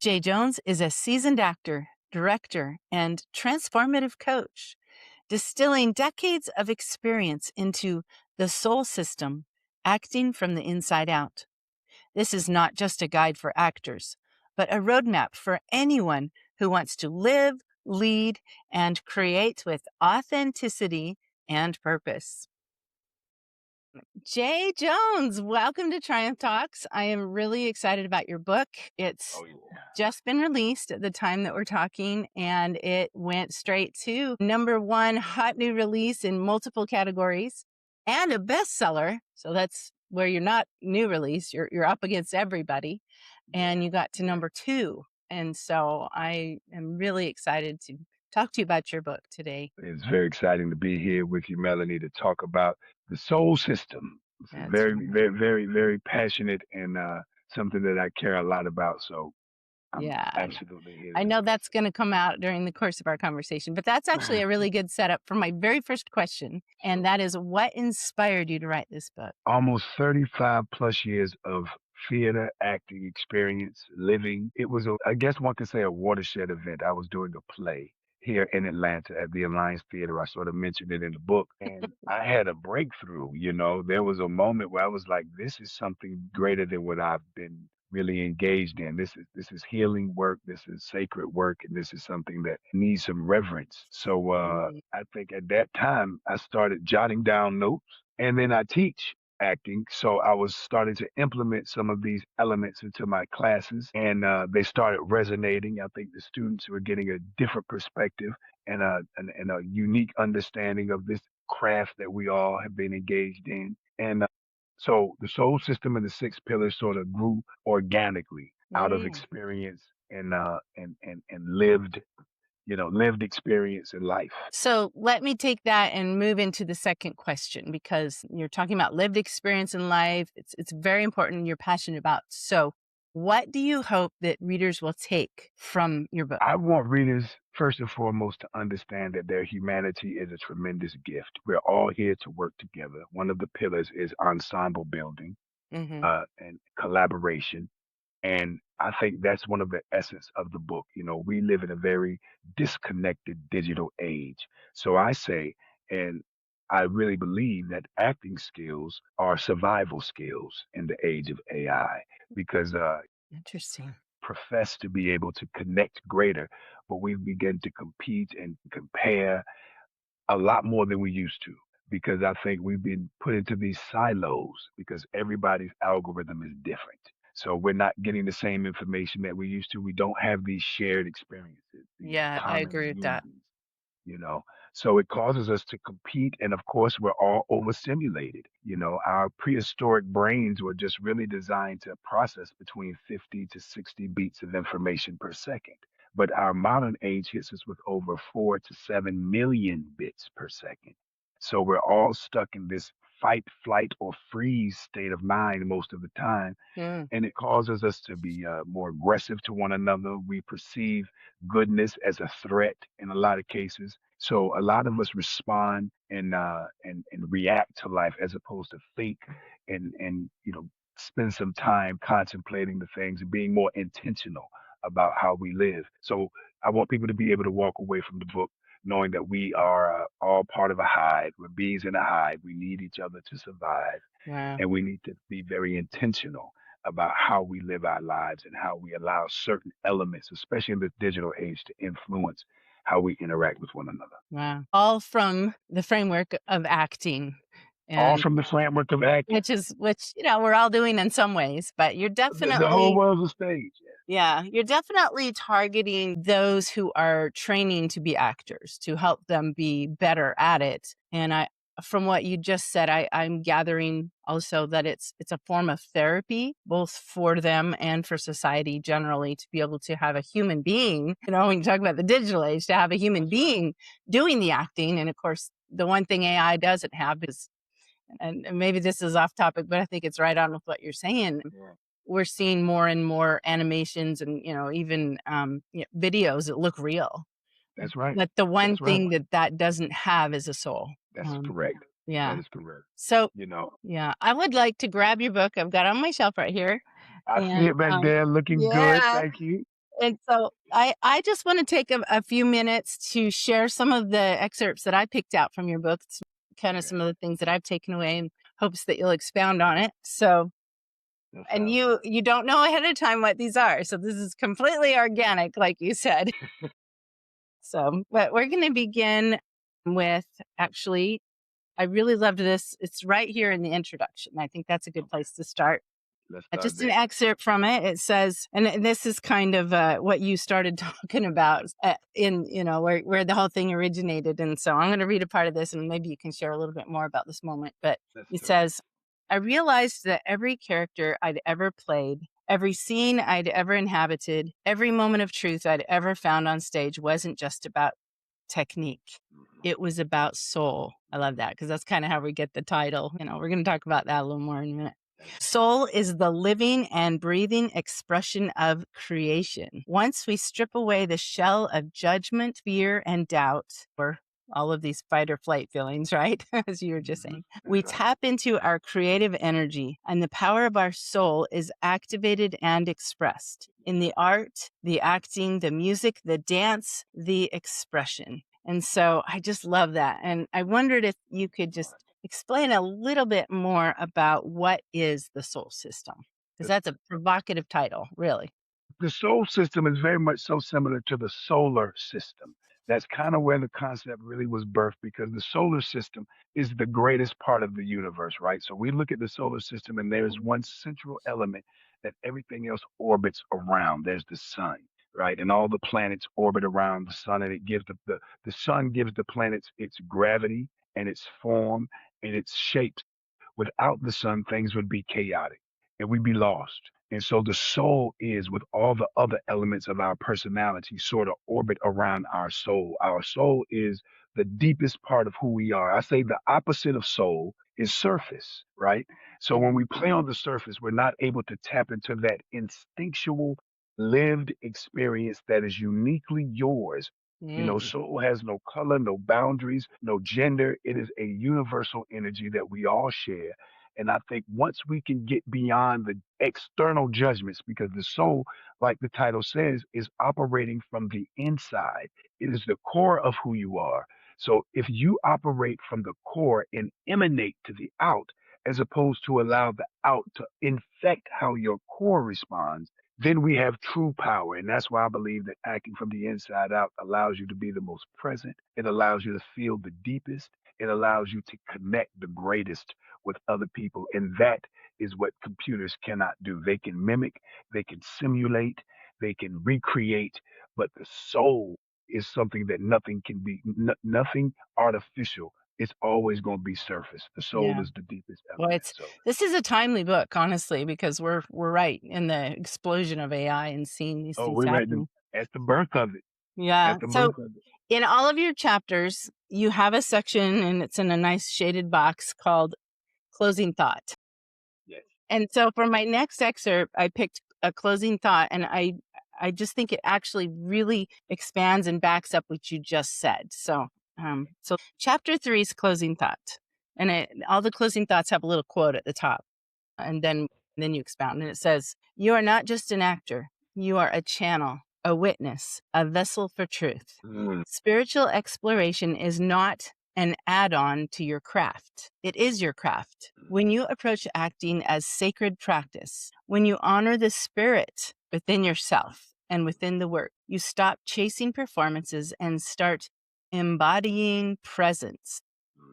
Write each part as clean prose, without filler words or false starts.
Jay Jones is a seasoned actor, director, and transformative coach, distilling decades of experience into the soul system, acting from the inside out. This is not just a guide for actors, but a roadmap for anyone who wants to live, lead, and create with authenticity and purpose. Jay Jones, welcome to Triumph Talks. I am really excited about your book. It's Oh, yeah. just been released at the time that we're talking, and it went straight to #1 hot new release in multiple categories and a bestseller. So that's where you're not new release, you're up against everybody, and you got to #2. And so I am really excited to talk to you about your book today. It's very exciting to be here with you, Melanie, to talk about the soul system. It's That's very, right. very, very, very passionate and something that I care a lot about. So I'm Yeah, absolutely here to I know discuss that's it. going to come out during the course of our conversation, but that's actually a really good setup for my very first question. And Sure. that is, what inspired you to write this book? Almost 35 plus years of theater acting experience living. It was, I guess one could say, a watershed event. I was doing a play here in Atlanta at the Alliance Theater. I sort of mentioned it in the book. And I had a breakthrough. There was a moment where I was like, this is something greater than what I've been really engaged in. This is healing work, this is sacred work, and this is something that needs some reverence. So Mm. I think at that time I started jotting down notes, and then I teach acting. So I was starting to implement some of these elements into my classes, and they started resonating. I think the students were getting a different perspective and a unique understanding of this craft that we all have been engaged in. And so the soul system and the six pillars sort of grew organically out of Yeah. experience and lived experience in life. So let me take that and move into the second question, because you're talking about lived experience in life. It's very important, you're passionate about. So what do you hope that readers will take from your book? I want readers, first and foremost, to understand that their humanity is a tremendous gift. We're all here to work together. One of the pillars is ensemble building Hmm. and collaboration. And I think that's one of the essence of the book. We live in a very disconnected digital age. So I say, and I really believe that acting skills are survival skills in the age of AI because Interesting. profess to be able to connect greater, but we've begun to compete and compare a lot more than we used to because I think we've been put into these silos because everybody's algorithm is different. So we're not getting the same information that we used to. We don't have these shared experiences, these Yeah, I common agree with that. humans, you know. So it causes us to compete. And of course, we're all overstimulated. Our prehistoric brains were just really designed to process between 50 to 60 beats of information per second. But our modern age hits us with over 4 to 7 million bits per second. So we're all stuck in this fight, flight, or freeze state of mind most of the time, Mm. and it causes us to be more aggressive to one another. We perceive goodness as a threat in a lot of cases. So a lot of us respond and react to life as opposed to think and spend some time contemplating the things and being more intentional about how we live. So I want people to be able to walk away from the book knowing that we are all part of a hive. We're bees in a hive. We need each other to survive, Wow. and we need to be very intentional about how we live our lives and how we allow certain elements, especially in the digital age, to influence how we interact with one another. Wow. All from the framework of acting. All And from the framework of acting. which, we're all doing in some ways, but you're The whole definitely, world's a stage. yeah, you're definitely targeting those who are training to be actors to help them be better at it. And from what you just said, I'm gathering also that it's a form of therapy, both for them and for society generally, to be able to have a human being, when you talk about the digital age, to have a human That's right. being doing the acting. And of course, the one thing AI doesn't have is, and maybe this is off topic, but I think it's right on with what you're saying. Yeah, We're seeing more and more animations and, even videos that look real. that's right. But the one That's right. thing that doesn't have is a soul. That's Um, correct. That yeah. is correct. So, You know, yeah, I would like to grab your book. I've got it on my shelf right here. I see And it back there looking good. yeah, Thank you. And so I just want to take a few minutes to share some of the excerpts that I picked out from your book. It's kind of Okay, some of the things that I've taken away in hopes that you'll expound on it. So, that and sounds good. you don't know ahead of time what these are. So this is completely organic, like you said. So, but we're going to begin with actually, I really loved this. It's right here in the introduction. I think that's a good Okay, place to start. let's start Just an there. excerpt from it. It says, and this is kind of what you started talking about in, where the whole thing originated. And so I'm going to read a part of this and maybe you can share a little bit more about this moment. But Let's it do it. says, I realized that every character I'd ever played, every scene I'd ever inhabited, every moment of truth I'd ever found on stage wasn't just about technique. Mhm. It was about soul. I love that because that's kind of how we get the title. We're going to talk about that a little more in a minute. That's Soul is the living and breathing expression of creation. Once we strip away the shell of judgment, fear, and doubt, or all of these fight or flight feelings, right? As you were just saying, we that's right. tap into our creative energy, and the power of our soul is activated and expressed in the art, the acting, the music, the dance, the expression. And so I just love that. And I wondered if you could just explain a little bit more about what is the soul system, because The, that's a provocative title, really. the solar system is very much so similar to the solar system. That's kind of where the concept really was birthed because the solar system is the greatest part of the universe, right? So we look at the solar system and there's one central element that everything else orbits around. There's the sun, right? And all the planets orbit around the sun and it gives the sun gives the planets its gravity and its form and its shape. Without the sun, things would be chaotic and we'd be lost. And so the soul is, with all the other elements of our personality, sort of orbit around our soul. Our soul is the deepest part of who we are. I say the opposite of soul is surface, right? So when we play on the surface, we're not able to tap into that instinctual lived experience that is uniquely yours. Mm, Soul has no color, no boundaries, no gender. It is a universal energy that we all share. And I think once we can get beyond the external judgments, because the soul, like the title says, is operating from the inside, it is the core of who you are. So if you operate from the core and emanate to the out, as opposed to allow the out to infect how your core responds, then we have true power. And that's why I believe that acting from the inside out allows you to be the most present. It allows you to feel the deepest. It allows you to connect the greatest with other people. And that is what computers cannot do. They can mimic, they can simulate, they can recreate, but the soul is something that nothing can be, nothing artificial. It's always going to be surface. The soul yeah. is the deepest Well, element. So, this is a timely book, honestly, because we're right in the explosion of AI and seeing these oh, things we're happening. at the birth of it. Yeah. At the So birth of it. in all of your chapters, you have a section and it's in a nice shaded box called closing thought. Yes. And so for my next excerpt, I picked a closing thought, and I just think it actually really expands and backs up what you just said. So chapter 3 is closing thought, and all the closing thoughts have a little quote at the top, and then you expound, and it says, "You are not just an actor; you are a channel, a witness, a vessel for truth. Mm, Spiritual exploration is not an add on to your craft. It is your craft. When you approach acting as sacred practice, when you honor the spirit within yourself and within the work, you stop chasing performances and start embodying presence.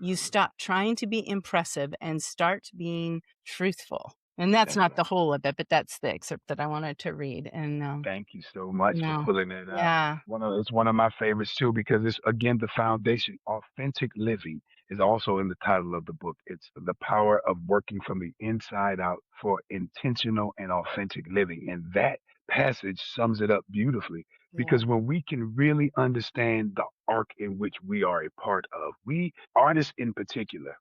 You mhm. stop trying to be impressive and start being truthful." And that's That's not right. the whole of it, but that's the excerpt that I wanted to read. And, Thank you so much for no, pulling that out. yeah, It's one of my favorites too because it's again the foundation. Authentic living is also in the title of the book. It's the power of working from the inside out for intentional and authentic living. And that passage sums it up beautifully yeah. because when we can really understand the arc in which we are a part of, we artists in particular,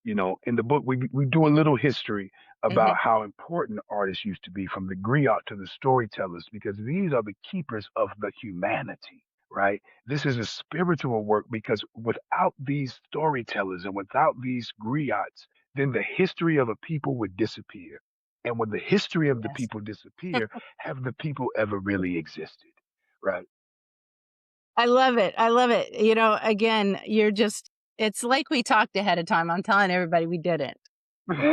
in the book, we do a little history Mhm. about how important artists used to be, from the griot to the storytellers, because these are the keepers of the humanity, right? This is a spiritual work because without these storytellers and without these griots, then the history of a people would disappear. And when the history of the Yes. people disappear, have the people ever really existed? Right. I love it. I love it. Again, it's like we talked ahead of time. I'm telling everybody we didn't.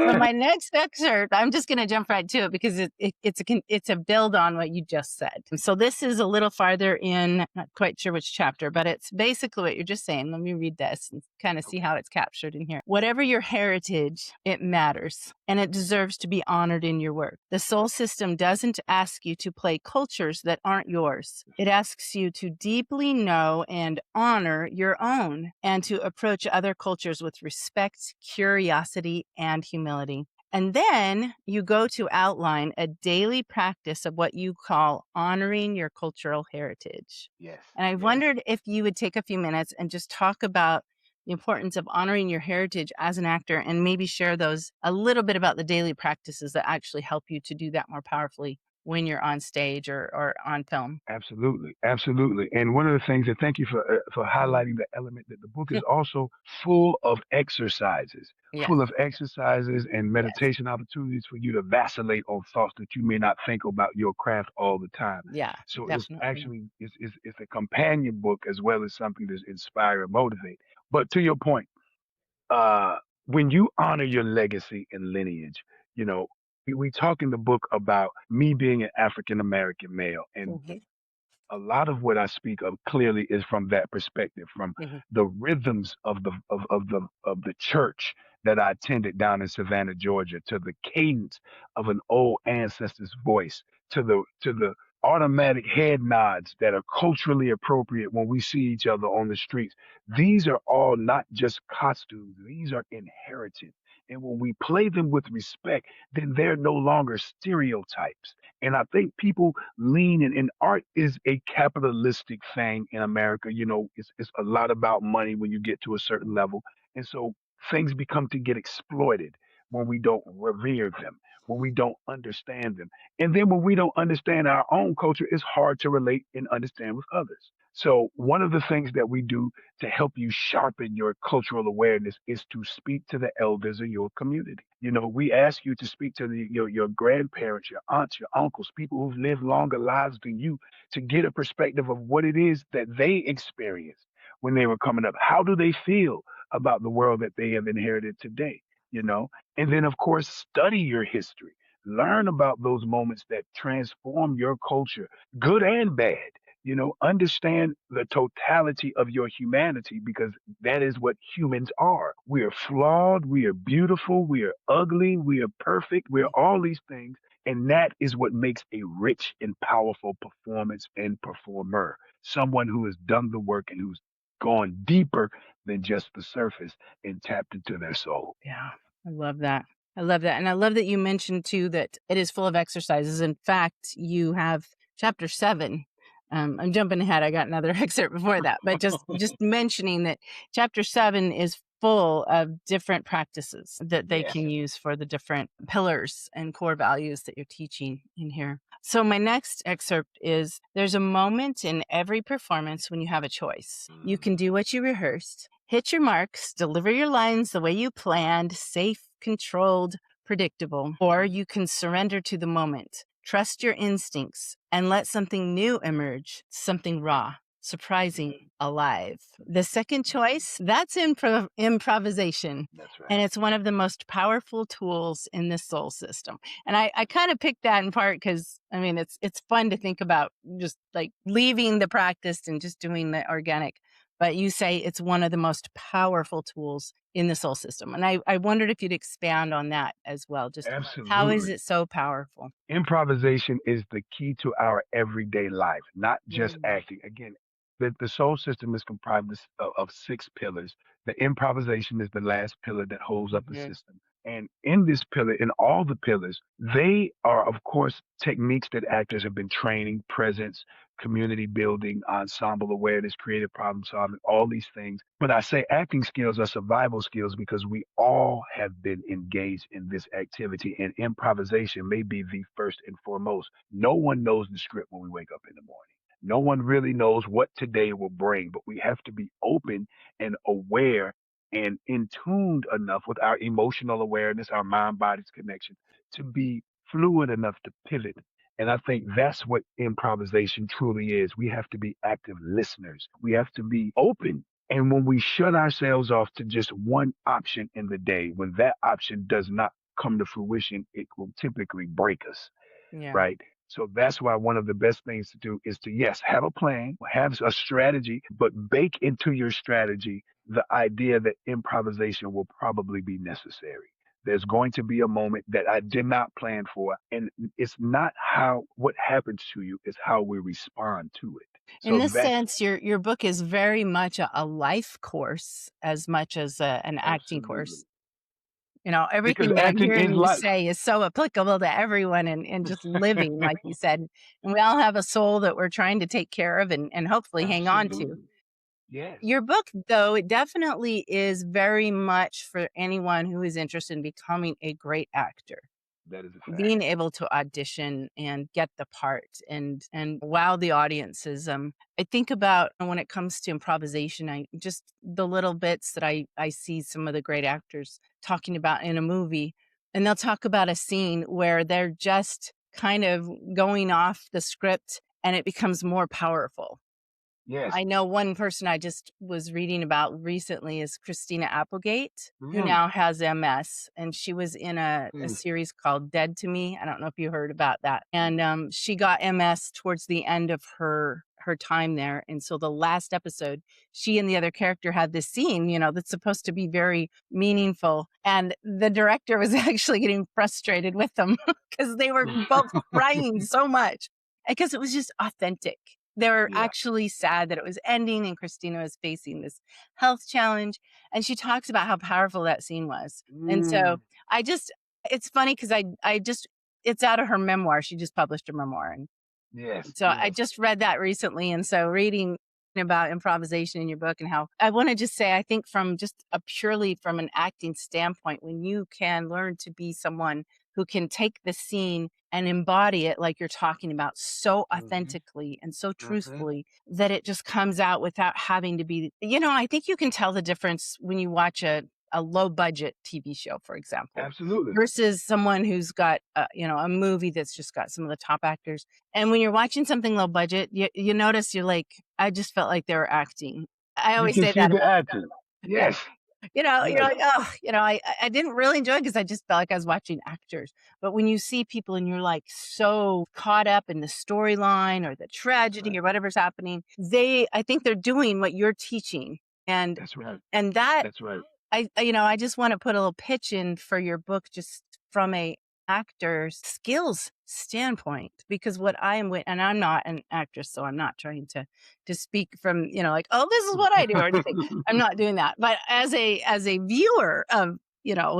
So my next excerpt, I'm just going to jump right to it because it's a build on what you just said. So this is a little farther in, not quite sure which chapter, but it's basically what you're just saying. Let me read this and kind of see Okay. how it's captured in here. Whatever your heritage, it matters and it deserves to be honored in your work. The soul Right. system doesn't ask you to play cultures that aren't yours. That's It right. asks you to deeply know and honor your own and to approach other cultures with respect, curiosity, and humility. And then you go to outline a daily practice of what you call honoring your cultural heritage. Yes. And I Yes. wondered if you would take a few minutes and just talk about the importance of honoring your heritage as an actor and maybe share those a little bit about the daily practices that actually help you to do that more powerfully when you're on stage or on film. Absolutely, absolutely. And one of the things that thank you for highlighting the element that the book is also full of exercises, Yes. full of exercises and Yes. meditation opportunities for you to vacillate on thoughts that you may not think about your craft all the time. Yeah, So it's definitely. actually it's a companion book as well as something to inspire and motivate. But to your point, uh, when you honor your legacy and lineage, you know, we talk in the book about me being an African American male, and Mhm, a lot of what I speak of clearly is from that perspective, from mhm, the rhythms of the church that I attended down in Savannah, Georgia, to the cadence of an old ancestor's voice, to the automatic head nods that are culturally appropriate when we see each other on the streets. These are all not just costumes; these are inherited. And when we play them with respect, then they're no longer stereotypes. And I think people lean in, and art is a capitalistic thing in America. It's a lot about money when you get to a certain level. And so things become to get exploited when we don't revere them, when we don't understand them. And then when we don't understand our own culture, it's hard to relate and understand with others. So one of the things that we do to help you sharpen your cultural awareness is to speak to the elders of your community. We ask you to speak to your grandparents, your aunts, your uncles, people who've lived longer lives than you, to get a perspective of what it is that they experienced when they were coming up. How do they feel about the world that they have inherited today? You know, and then of course study your history. Learn about those moments that transform your culture, good and bad. Understand the totality of your humanity, because that is what humans are. We are flawed, we are beautiful, we are ugly, we are perfect, we are mm, all these things. And that is what makes a rich and powerful performance and performer. Someone who has done the work and who's gone deeper than just the surface and tapped into their soul. yeah, I love that. I love that, and I love that you mentioned too that it is full of exercises. In fact, you have chapter 7. I'm jumping ahead, I got another excerpt before that, but just mentioning that chapter 7 is full of different practices that they Yes. can use for the different pillars and core values that you're teaching in here. So my next excerpt is there's a moment in every performance when you have a choice. You can Mm, do what you rehearsed, hit your marks, deliver your lines the way you planned, safe, controlled, predictable, or mm, you can surrender to the moment, trust your instincts, and let something new emerge, something raw, surprising, mm. alive. The second choice, that's improvisation. That's And right. it's one of the most powerful tools in the soul system. And I kind of picked that in part because I mean it's fun to think about just like leaving the practice and just doing the organic. But you say it's one of the most powerful tools in the soul system. And I wondered if you'd expand on that as well. Just how is Absolutely. it so powerful? Improvisation is the key to our everyday life, not just Mm, acting. Again, the soul system is comprised of six pillars. The improvisation is the last pillar that holds up the mhm, system. And in this pillar, in all the pillars, they are, of course, techniques that actors have been training, presence, community building, ensemble awareness, creative problem solving, all these things. But I say acting skills are survival skills because we all have been engaged in this activity, and improvisation may be the first and foremost. No one knows the script when we wake up in the morning. No one really knows what today will bring, but we have to be open and aware and in tuned enough with our emotional awareness, our mind body's connection to be fluid enough to pivot. And I think that's what improvisation truly is. We have to be active listeners. We have to be open. And when we shut ourselves off to just one option in the day, when that option does not come to fruition, it will typically break us, Yeah. right? So that's why one of the best things to do is to, yes, have a plan, have a strategy, but bake into your strategy the idea that improvisation will probably be necessary. There's going to be a moment that I did not plan for. And it's not how what happens to you, it's how we respond to it. In So this that's sense, your book is very much a life course as much as an acting course. absolutely because Everything that I'm acting hearing is you life. say is so applicable to everyone and just living, like you said. And we all have a soul that we're trying to take care of and hopefully hang on to. Absolutely. Yes, Your book, though, it definitely is very much for anyone who is interested in becoming a great actor. that is a Being fact. able to audition and get the part and wow the audiences. I think about when it comes to improvisation, I just the little bits that I see some of the great actors talking about in a movie, and they'll talk about a scene where they're just kind of going off the script and it becomes more powerful. Yes. I know one person I just was reading about recently is Christina Applegate, who Mm, now has MS, and she was in a mm, series called Dead to Me. I don't know if you heard about that. And she got MS towards the end of her time there, and so the last episode, she and the other character had this scene, that's supposed to be very meaningful, and the director was actually getting frustrated with them because they were both crying so much because it was just authentic. They were yeah. actually sad that it was ending and Christina was facing this health challenge, and she talks about how powerful that scene was. And so Mm, I just it's funny because I just it's out of her memoir. She just published a memoir, and yes, so I yes. just read that recently, and so reading about improvisation in your book and how I wanna just say, I think from just a purely from an acting standpoint, when you can learn to be someone who can take the scene and embody it like you're talking about so Mhm, authentically and so mhm. truthfully that it just comes out without having to be I think you can tell the difference when you watch a low budget TV show, for example, Absolutely. versus someone who's got a movie that's just got some of the top actors. And when you're watching something low budget, you notice you're like, I just felt like they were acting. I You always can say see that the about acting. yeah. Yes, You're yes. like, oh, I didn't really enjoy it because I just felt like I was watching actors. But when you see people and you're like so caught up in the storyline or the That's tragedy right. or whatever's happening, I think they're doing what you're teaching. And That's right. and that That's right. I just wanna put a little pitch in for your book just from a actor's skills standpoint, because what I am and I'm not an actress, so I'm not trying to speak from, like, "Oh, this is what I do," or anything. I'm not doing that. But as a viewer of,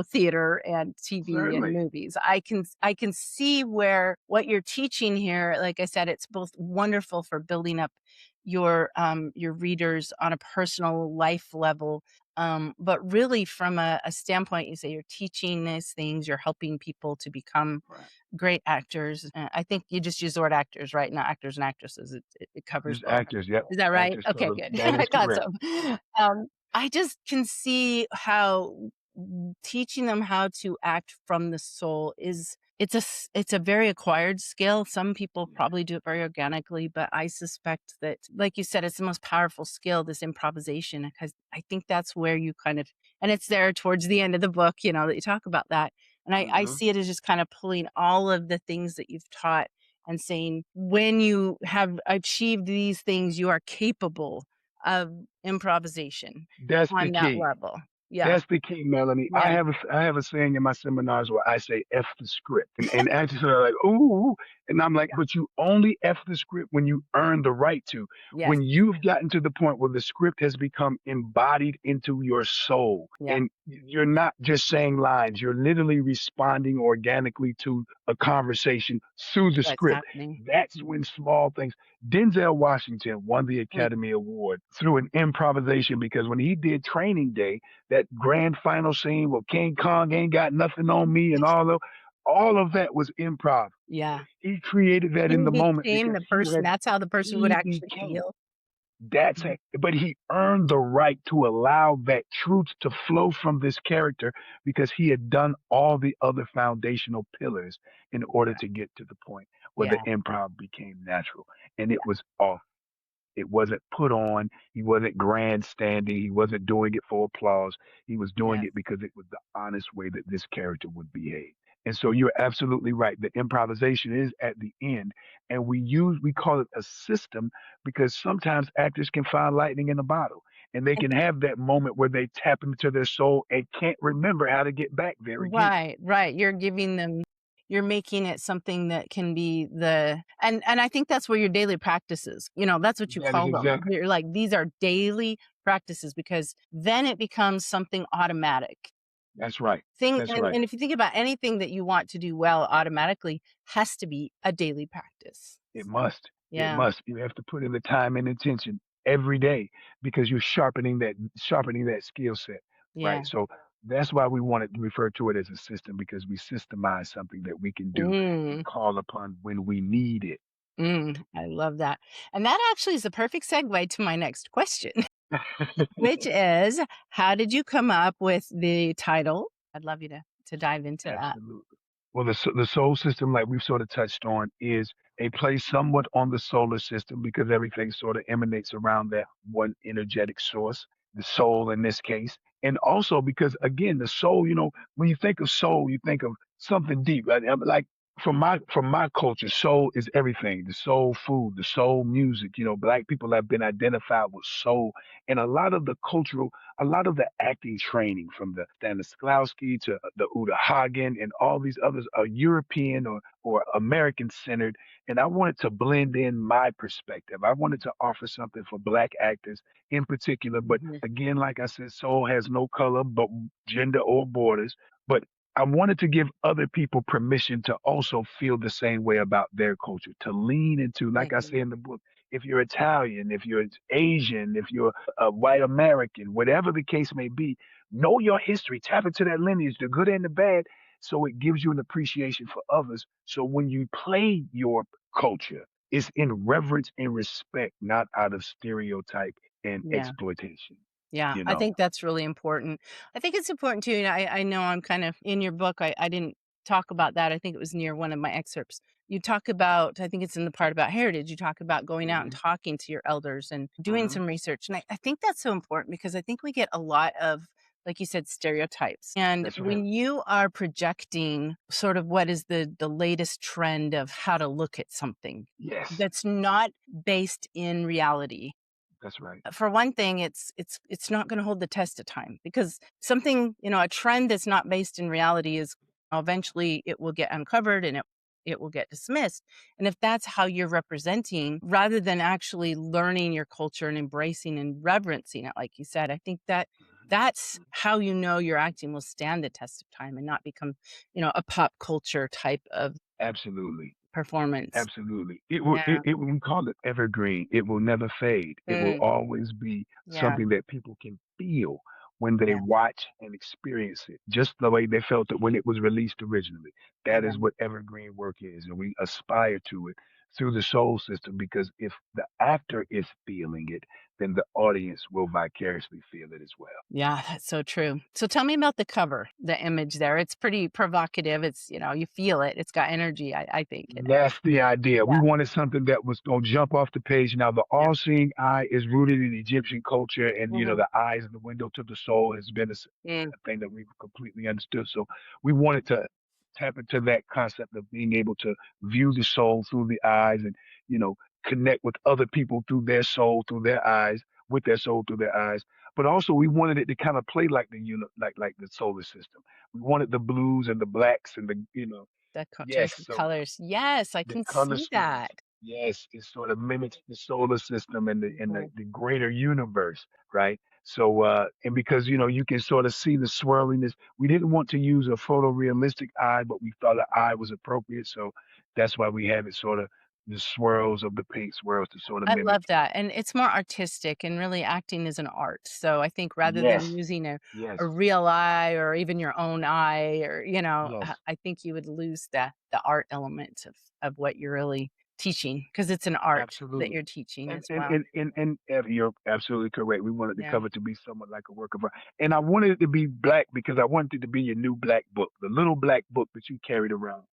theater and TV and Certainly. movies, I can see where what you're teaching here, like I said, it's both wonderful for building up your readers on a personal life level, but really, from a standpoint, you say you're teaching these things, you're helping people to become Right. great actors. I think you just use the word actors, right? Not actors and actresses. It covers Just both. actors, yep. Is that right? Actors Okay, total. good. That I is thought so. correct. I just can see how teaching them how to act from the soul is it's a very acquired skill. Some people Yeah. probably do it very organically, but I suspect that, like you said, it's the most powerful skill, this improvisation, because I think that's where you kind of and it's there towards the end of the book, that you talk about that. And I Mhm. see it as just kind of pulling all of the things that you've taught and saying, when you have achieved these things, you are capable of improvisation That's the on that key. level. Yeah, That's the key, Melanie. yeah, I have a saying in my seminars where I say "F the script," and actors are like, "Ooh," and I'm like, yeah, "But you only F the script when you earn the right to. yes, When you've gotten to the point where the script has become embodied into your soul, yeah, and you're not just saying lines, you're literally responding organically to a conversation through the what's script. happening. That's when small things." Denzel Washington won the Mm, Academy Award through an improvisation because when he did Training Day, that grand final scene where King Kong ain't got nothing on me and all of that was improv. yeah. He created that He in the moment became because the person that's how the person would he actually became feel. Mhm. but he earned the right to allow that truth to flow from this character because he had done all the other foundational pillars in order to get to the point where the Yeah, improv became natural. And yeah, it was off. It wasn't put on. He wasn't grandstanding. He wasn't doing it for applause. He was doing yes. it because it was the honest way that this character would behave. And so you're absolutely right. The improvisation is at the end, and we call it a system because sometimes actors can find lightning in a bottle, and they And can have that moment where they tap into their soul and can't remember how to get back there again. right, right, you're making it something that can be and I think that's where your daily practices, that's what you That is call them. exactly You're like, these are daily practices because then it becomes something automatic. that's right. Thing That's and right. and if you think about anything that you want to do well automatically has to be a daily practice. It So, must. It yeah, must. You have to put in the time and attention every day because you're sharpening that skill set, yeah. right? So that's why we wanted to refer to it as a system because we systemize something that we can do and Mm, call upon when we need it. I love that. And that actually is a perfect segue to my next question, which is, how did you come up with the title? I'd love you to dive into that. Absolutely. Well, the soul system, like we've sort of touched on, is a place somewhat on the solar system because everything sort of emanates around that one energetic source, the soul in this case. And also because, again, the soul, when you think of soul, you think of something deep. Right? Like from my culture, soul is everything. The soul food, the soul music. Black people have been identified with soul, and a lot of the acting training from the Stanislavski to the Uta Hagen and all these others are European or American centered. And I wanted to blend in my perspective. I wanted to offer something for Black actors in particular. But Mhm. again, like I said, soul has no color, but gender or borders. But I wanted to give other people permission to also feel the same way about their culture, to lean into, like I say Mhm. in the book, if you're Italian, if you're Asian, if you're a white American, whatever the case may be, know your history, tap into that lineage, the good and the bad, so it gives you an appreciation for others. So when you play your culture, it's in reverence and respect, not out of stereotype and Yeah. exploitation. Yeah, You I know. think that's really important. I think it's important too, I know I'm kind of in your book, I didn't talk about that, I think it was near one of my excerpts. You talk about I think it's in the part about heritage, you talk about going out and Hmm. talking to your elders and doing Hmm. some research, and I think that's so important because I think we get a lot of, like you said, stereotypes, and That's right. when you are projecting sort of what is the latest trend of how to look at something Yes, that's not based in reality, that's right. for one thing, it's not gonna hold the test of time because something, a trend that's not based in reality is eventually it will get uncovered and it will get dismissed. And if that's how you're representing, rather than actually learning your culture and embracing and reverencing it, like you said, I think that that's Mhm. how you know your acting will stand the test of time and not become, a pop culture type of Absolutely. performance. Absolutely. Yeah. We call it evergreen. It will never fade. It will Mm, always be yeah. something that people can feel when they Yeah. watch and experience it, just the way they felt it when it was released originally. That Yeah. is what evergreen work is, and we aspire to it through the soul system because if the actor is feeling it, then the audience will vicariously feel it as well. Yeah, that's so true. So tell me about the cover, the image there. It's pretty provocative. It's, you feel it. It's got energy, I think, in it. That's the idea. We Yeah, wanted something that was going to jump off the page. Now, the yeah. all-seeing eye is rooted in Egyptian culture, and Mhm. the eye is the window to the soul has been Mm, a thing that we've completely understood. So we wanted to tap into that concept of being able to view the soul through the eyes, and you know, connect with other people through their soul through their eyes, with their soul through their eyes. But also, we wanted it to kind of play like like the solar system. We wanted the blues and the blacks and the the choice yes. of So colors. Yes, I the can color see schemes. that. Yes, it sort of mimics the solar system and Mhm. the greater universe, right? So and because you can sort of see the swirliness. We didn't want to use a photorealistic eye, but we thought an eye was appropriate. So that's why we have it sort of the swirls of the paint swirls to sort of I mimic. love that, and it's more artistic, and really acting is an art. So I think rather than Yes, using a yes, real eye or even your own eye or, yes. I think you would lose the art element of what you're really teaching because it's an art that Absolutely. you're teaching And as and well. and and and you're absolutely correct. We wanted the Yeah. cover to be somewhat like a work of art, and I wanted it to be black because I wanted it to be your new black book, the little black book that you carried around.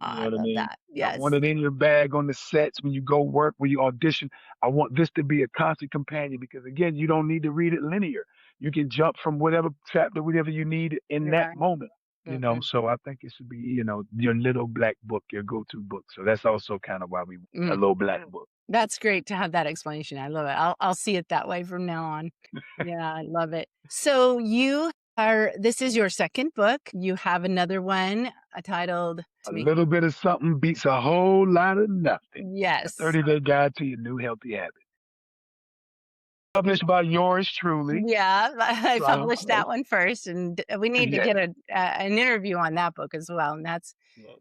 You know I what I love mean? that. I want Yes. it in your bag on the sets when you go work, when you audition. I want this to be a constant companion because again, you don't need to read it linear. You can jump from whatever chapter, whatever you need in You're that right. moment. Mhm. So I think it should be, your little black book, your go-to book. So that's also kind of why we a Mm. little black book. That's great to have that explanation. I love it. I'll see it that way from now on. Yeah, I love it. So you are this is your second book. You have another one titled A to make little bit of something beats a whole lot of nothing. A yes. 30-day guide to your new healthy habit. Published by yours truly. Yeah, I So, published that one first, and we need to yes, get an interview on that book as well. And yes.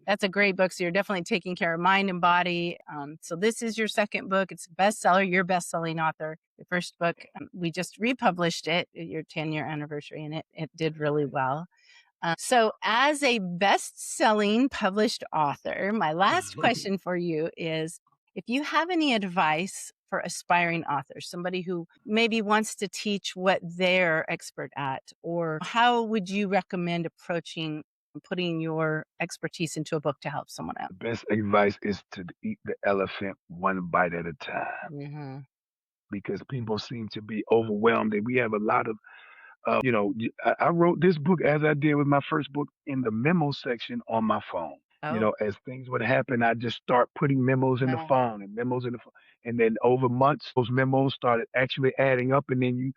that's a great book. So you're definitely taking care of mind and body. So this is your second book. It's a bestseller. You're a best-selling author. The first book, we just republished it at your 10-year anniversary, and it did really well. So, as a best selling published author, my last question for you is if you have any advice for aspiring authors, somebody who maybe wants to teach what they're expert at, or how would you recommend approaching putting your expertise into a book to help someone else? The best advice is to eat the elephant one bite at a time Hmm. because people seem to be overwhelmed. And we have a lot of, I wrote this book as I did with my first book in the memo section on my phone. Oh, As things would happen, I just start putting memos in the yeah. phone and memos in the phone. And then over months, those memos started actually adding up. And then you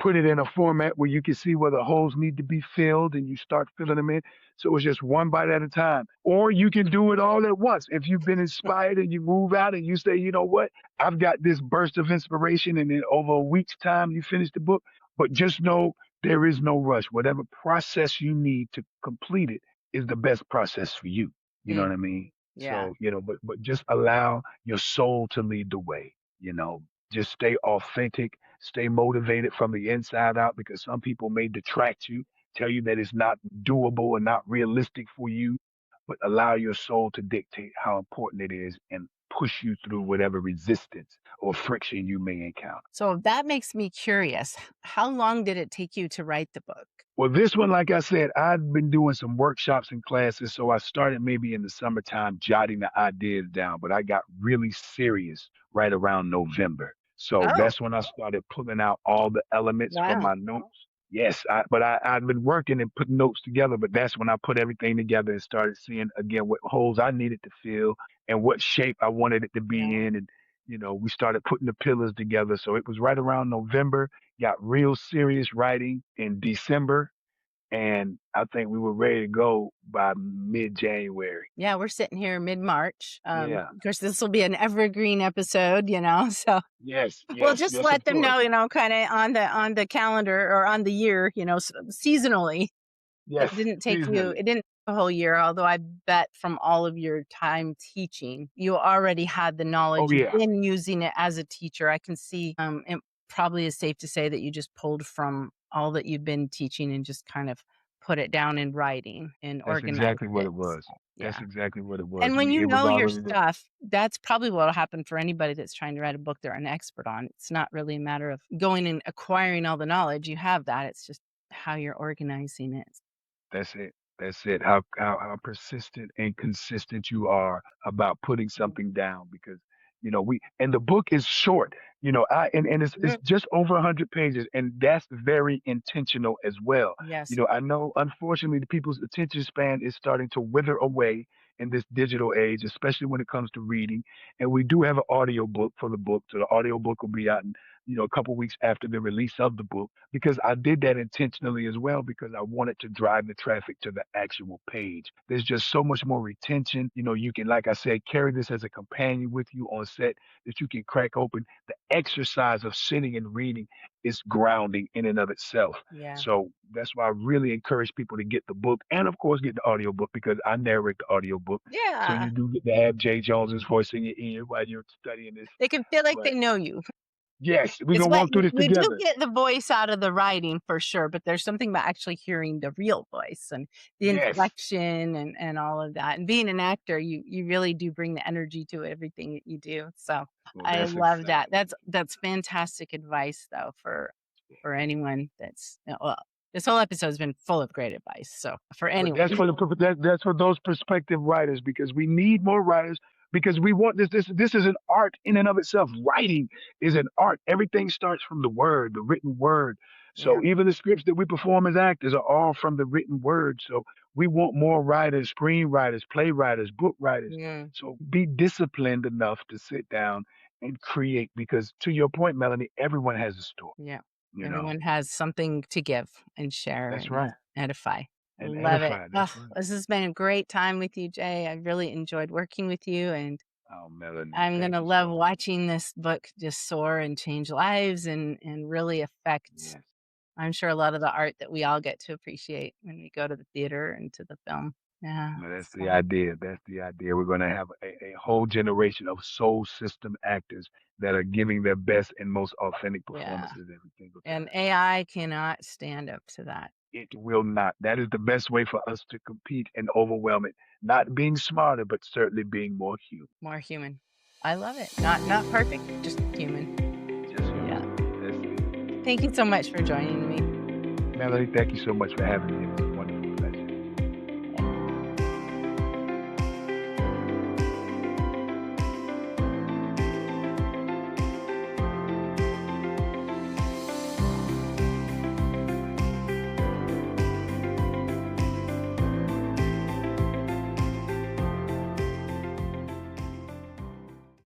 put it in a format where you can see where the holes need to be filled and you start filling them in. So it's just one bite at a time. Or you can do it all at once. If you've been inspired and you move out and you say, you know what, I've got this burst of inspiration, and then over a week's time you finish the book. But just know there is no rush. Whatever process you need to complete it is the best process for you. You know Mm, what I mean? yeah. So, but just allow your soul to lead the way, you know. Just stay authentic, stay motivated from the inside out because some people may detract you, tell you that it's not doable and not realistic for you, but allow your soul to dictate how important it is and push you through whatever resistance or friction you may encounter. So that makes me curious. How long did it take you to write the book? Well, this one, like I said, I've been doing some workshops and classes. So I started maybe in the summertime jotting the ideas down, but I got really serious right around November. So Oh, that's when I started pulling out all the elements from wow. my notes. Yes, I'd been working and putting notes together, but that's when I put everything together and started seeing again what holes I needed to fill and what shape I wanted it to be Yeah. in. And, we started putting the pillars together. So it was right around November, got real serious writing in December, and I think we were ready to go by mid-January. Yeah, we're sitting here mid-March. Yeah. Of course, this will be an evergreen episode, so Yes, we'll yes, just yes, of let them course. know, kinda on the calendar or on the year, seasonally. Yes, seasonally. It didn't take a whole year, although I bet from all of your time teaching, you already had the Oh knowledge. You've yeah, been using it as a teacher. I can see, it probably is safe to say that you just pulled from all that you've been teaching and just kind of put it down in writing and that's organized exactly what it. it was. So, That's yeah. exactly what it was. And when you It was know your already there. stuff, that's probably what'll happen for anybody that's trying to write a book they're an expert on. It's not really a matter of going and acquiring all the knowledge. You have that. It's just how you're organizing it. That's it. That's it. How persistent and consistent you are about putting something down because we and the book is short. And it's Mm, just over 100 pages, and that's very intentional as well. yes. I know unfortunately the people's attention span is starting to wither away in this digital age, especially when it comes to reading. And we do have an audio book for the book, so the audio book will be out in a couple weeks after the release of the book because I did that intentionally as well because I wanted to drive the traffic to the actual page. There's just so much more retention. You can, like I said, carry this as a companion with you on set that you can crack open. The exercise of sitting and reading is grounding in and of itself. Yeah. So that's why I really encourage people to get the book and of course get the audio book because I narrate the audio book. So Yeah. you do get to have Jay Jones's voice in your ear while you're studying this. They can feel like But they know you. Yes, we're It's gonna what walk through this we do together. get the voice out of the writing for sure, but there's something about actually hearing the real voice and the Yes. inflection and all of that. And being an actor, you really do bring the energy to everything that you do. So Well, I that's love that. exciting. That's fantastic advice though for anyone that's well, this whole episode's been full of great advice. So for But anyone. that's for that's for those prospective writers because we need more writers because we want this is an art in and of itself. Writing is an art. Everything starts from the word, the written word. Yeah. So even the scripts that we perform as actors are all from the written word. So we want more writers, screenwriters, playwriters, book writers. Yeah. So be disciplined enough to sit down and create because to your point, Melanie, everyone has a story, Yeah. you know. Everyone has something to give and share That's and right. edify. And Love it. edify. Oh, That's right. this has been a great time with you, Jay. I really enjoyed working with you, and Oh, Melanie, I'm thank gonna you love so much. watching this book just soar and change lives and really affect, Yes. I'm sure, a lot of the art that we all get to appreciate when we go to the theater and to the film. Yeah. No, that's the So idea. That's the idea. We're going to have a whole generation of soul system actors that are giving their best and most authentic yeah. performances every single And time. AI cannot stand up to that. It will not. That is the best way for us to compete and overwhelm it. Not being smarter, but certainly being more human. More human. I love it. Not perfect, just human. Just Yeah. human. That's it. Thank you so much for joining me. Melanie, thank you so much for having me. It was